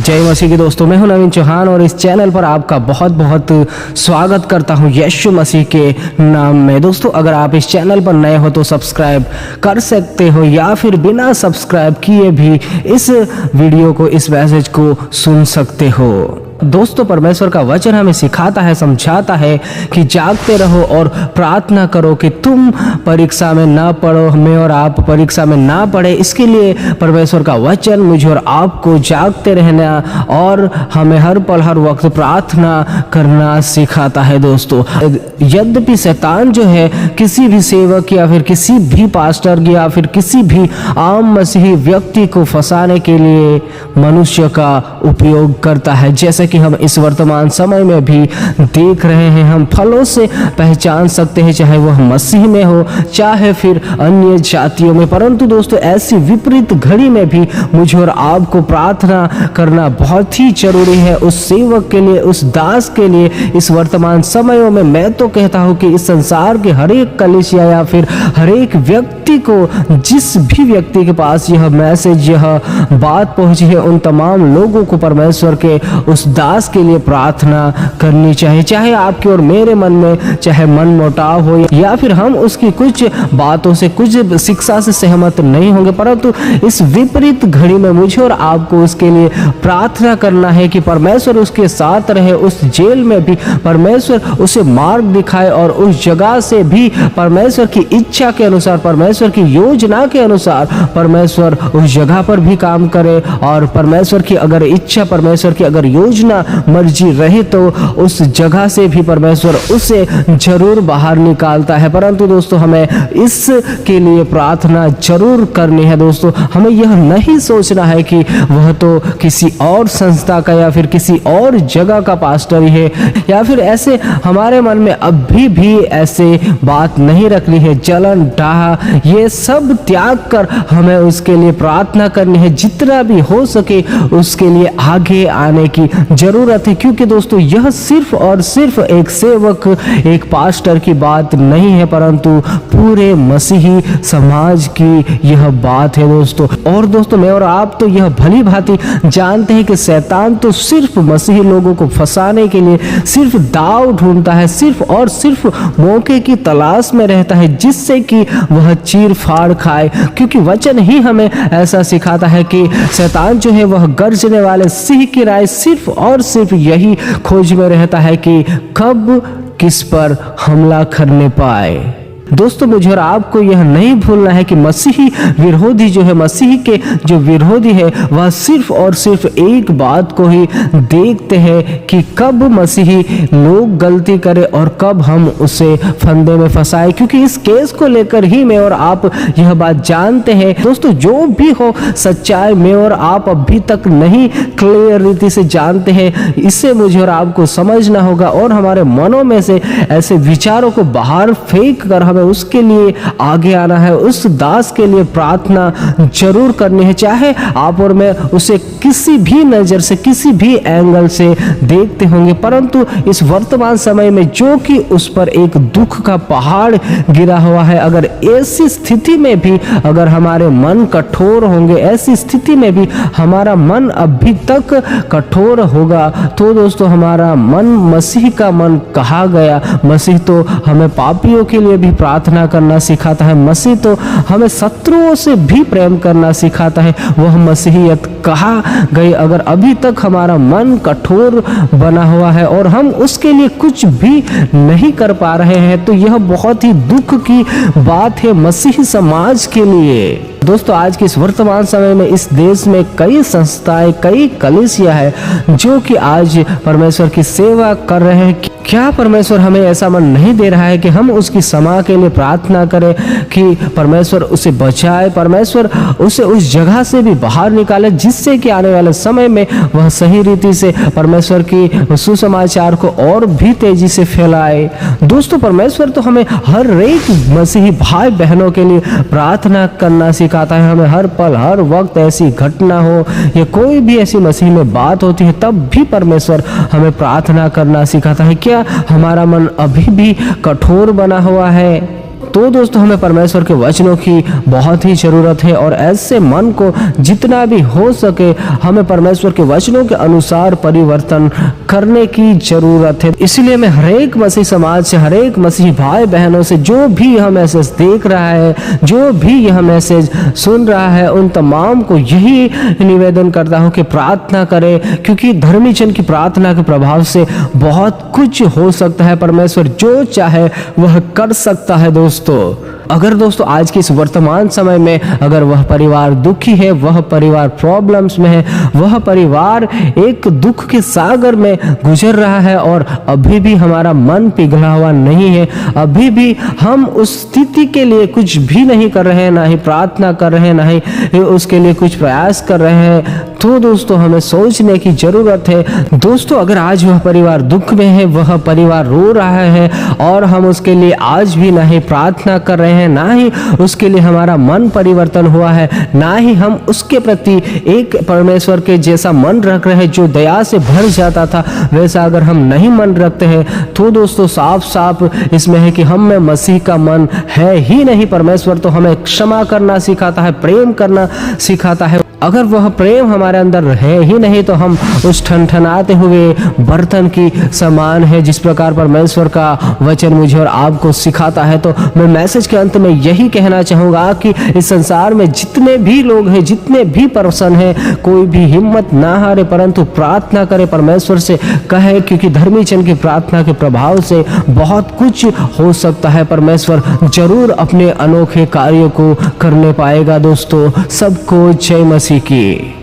जय मसीह के दोस्तों, मैं हूं नवीन चौहान और इस चैनल पर आपका बहुत बहुत स्वागत करता हूं यीशु मसीह के नाम में। दोस्तों, अगर आप इस चैनल पर नए हो तो सब्सक्राइब कर सकते हो या फिर बिना सब्सक्राइब किए भी इस वीडियो को, इस मैसेज को सुन सकते हो। दोस्तों, परमेश्वर का वचन हमें सिखाता है, समझाता है कि जागते रहो और प्रार्थना करो कि तुम परीक्षा में ना पड़ो, मैं और आप परीक्षा में ना पड़े। इसके लिए परमेश्वर का वचन मुझे और आपको जागते रहना और हमें हर पल हर वक्त प्रार्थना करना सिखाता है। दोस्तों, यद्यपि शैतान जो है किसी भी सेवक या फिर किसी भी पास्टर या फिर किसी भी आम मसीही व्यक्ति को फंसाने के लिए मनुष्य का उपयोग करता है, जैसे कि हम इस वर्तमान समय में भी देख रहे हैं। हम फलों से पहचान सकते हैं, चाहे वह मसीह में हो चाहे फिर अन्य जातियों में। परंतु दोस्तों, ऐसी विपरीत घड़ी में भी मुझे और आपको प्रार्थना करना बहुत ही जरूरी है उस सेवक के लिए, उस दास के लिए। इस वर्तमान समयों में मैं तो कहता हूं कि इस संसार के हर एक कलीसिया या फिर हर एक व्यक्ति को, जिस भी व्यक्ति के पास यह मैसेज, यह बात पहुंची है, उन तमाम लोगों को परमेश्वर के उस दास के लिए प्रार्थना करनी चाहिए। चाहे आपके और मेरे मन में चाहे मन मोटाव हो या फिर हम उसकी कुछ बातों से, कुछ शिक्षा से सहमत नहीं होंगे, परंतु इस विपरीत घड़ी में मुझे और आपको उसके लिए प्रार्थना करना है कि परमेश्वर उसके साथ रहे। उस जेल में भी परमेश्वर उसे मार्ग दिखाए और उस जगह से भी परमेश्वर की इच्छा के अनुसार, परमेश्वर की योजना के अनुसार परमेश्वर उस जगह पर भी काम करे। और परमेश्वर की अगर इच्छा, परमेश्वर की अगर योजना, मर्जी रहे तो उस जगह से भी परमेश्वर उसे जरूर बाहर निकालता है। परंतु दोस्तों, हमें इसके लिए प्रार्थना जरूर करनी है। दोस्तों, हमें यह नहीं सोचना है कि वह तो किसी और संस्था का या फिर किसी और जगह का पास्टर ही है, या फिर ऐसे हमारे मन में अभी भी ऐसे बात नहीं रखनी है। जलन, डाह, ये सब त्याग कर हमें उसके लिए प्रार्थना करनी है। जितना भी हो सके उसके लिए आगे आने की जरूरत है, क्योंकि दोस्तों यह सिर्फ और सिर्फ एक सेवक, एक पास्टर की बात नहीं है, परंतु पूरे मसीही समाज की यह बात है। दोस्तों, और दोस्तों, मैं और आप तो यह भली भांति जानते हैं कि शैतान तो सिर्फ मसीही लोगों को फंसाने के लिए सिर्फ दाव ढूंढता है, सिर्फ और सिर्फ मौके की तलाश में रहता है जिससे कि वह चीर फाड़ खाए। क्योंकि वचन ही हमें ऐसा सिखाता है कि शैतान जो है वह गर्जने वाले सिंह की राय सिर्फ और सिर्फ यही खोज में रहता है कि कब किस पर हमला करने पाए। दोस्तों, मुझे और आपको यह नहीं भूलना है कि मसीही विरोधी जो है, मसीही के जो विरोधी है, वह सिर्फ और सिर्फ एक बात को ही देखते हैं कि कब मसीही लोग गलती करें और कब हम उसे फंदे में फंसाए। क्योंकि इस केस को लेकर ही मैं और आप यह बात जानते हैं। दोस्तों, जो भी हो सच्चाई मैं और आप अभी तक नहीं क्लियर रीति से जानते हैं। इससे मुझे और आपको समझना होगा और हमारे मनों में से ऐसे विचारों को बाहर फेंक कर हमें उसके लिए आगे आना है। उस दास के लिए प्रार्थना जरूर करनी है, चाहे आप और मैं उसे किसी भी नजर से, किसी भी एंगल से देखते होंगे। परंतु इस वर्तमान समय में जो कि उस पर एक दुख का पहाड़ गिरा हुआ है, अगर ऐसी स्थिति में भी अगर हमारे मन कठोर होंगे, ऐसी स्थिति में भी हमारा मन अभी तक कठोर होगा, तो दोस्तों हमारा मन मसीह का मन कहा गया। मसीह तो हमें पापियों के लिए भी प्रार्थना करना सिखाता है। मसीह तो हमें शत्रुओं से भी प्रेम करना सिखाता है। वह मसीहियत कहा गई। अगर अभी तक हमारा मन कठोर बना हुआ है और हम उसके लिए कुछ भी नहीं कर पा रहे हैं, तो यह बहुत ही दुख की बात है मसीही समाज के लिए। दोस्तों, आज के इस वर्तमान समय में इस देश में कई संस्थाएं, कई कलीसिया है जो कि आज परमेश्वर की सेवा कर रहे हैं। क्या परमेश्वर हमें ऐसा मन नहीं दे रहा है कि हम उसकी समा के लिए प्रार्थना करें कि परमेश्वर उसे बचाए, परमेश्वर उसे उस जगह से भी बाहर निकाले, जिससे कि आने वाले समय में वह सही रीति से परमेश्वर की सुसमाचार को और भी तेजी से फैलाए। दोस्तों, परमेश्वर तो हमें हर एक मसीही भाई बहनों के लिए प्रार्थना करना सिखाता है। हमें हर पल हर वक्त ऐसी घटना हो या कोई भी ऐसी मसीह में बात होती है, तब भी परमेश्वर हमें प्रार्थना करना सिखाता है। क्या हमारा मन अभी भी कठोर बना हुआ है? तो दोस्तों हमें परमेश्वर के वचनों की बहुत ही ज़रूरत है और ऐसे मन को जितना भी हो सके हमें परमेश्वर के वचनों के अनुसार परिवर्तन करने की ज़रूरत है। इसलिए मैं हरेक मसीह समाज से, हरेक मसीह भाई बहनों से, जो भी यह मैसेज देख रहा है, जो भी यह मैसेज सुन रहा है, उन तमाम को यही निवेदन करता हूँ कि प्रार्थना करें, क्योंकि धर्मी जन की प्रार्थना के प्रभाव से बहुत कुछ हो सकता है। परमेश्वर जो चाहे वह कर सकता है। दोस्तों अगर दोस्तों आज के इस वर्तमान समय में अगर वह परिवार दुखी है, वह परिवार प्रॉब्लम्स में है, वह परिवार एक दुख के सागर में गुजर रहा है और अभी भी हमारा मन पिघला हुआ नहीं है, अभी भी हम उस स्थिति के लिए कुछ भी नहीं कर रहे हैं, ना ही प्रार्थना कर रहे हैं, ना ही उसके लिए कुछ प्रयास कर रहे हैं, तो दोस्तों हमें सोचने की जरूरत है। दोस्तों अगर आज वह परिवार दुख में है, वह परिवार रो रहा है और हम उसके लिए आज भी ना ही प्रार्थना कर रहे हैं, ना ही उसके लिए हमारा मन परिवर्तन हुआ है, ना ही हम उसके प्रति एक परमेश्वर के जैसा मन रख रहे हैं जो दया से भर जाता था, वैसा अगर हम नहीं मन रखते हैं, तो दोस्तों साफ साफ इसमें है कि हम में मसीह का मन है ही नहीं। परमेश्वर तो हमें क्षमा करना सिखाता है, प्रेम करना सिखाता है। अगर वह प्रेम हमारे अंदर है ही नहीं तो हम उस ठनठनाते हुए बर्तन की समान है, जिस प्रकार परमेश्वर का वचन मुझे और आपको सिखाता है। तो मैं मैसेज के अंत में यही कहना चाहूँगा कि इस संसार में जितने भी लोग हैं, जितने भी पर्सन हैं, कोई भी हिम्मत ना हारे, परंतु प्रार्थना करे, परमेश्वर से कहे, क्योंकि धर्मी जन की प्रार्थना के प्रभाव से बहुत कुछ हो सकता है। परमेश्वर जरूर अपने अनोखे कार्यों को करने पाएगा। दोस्तों सबको जय मसीह की।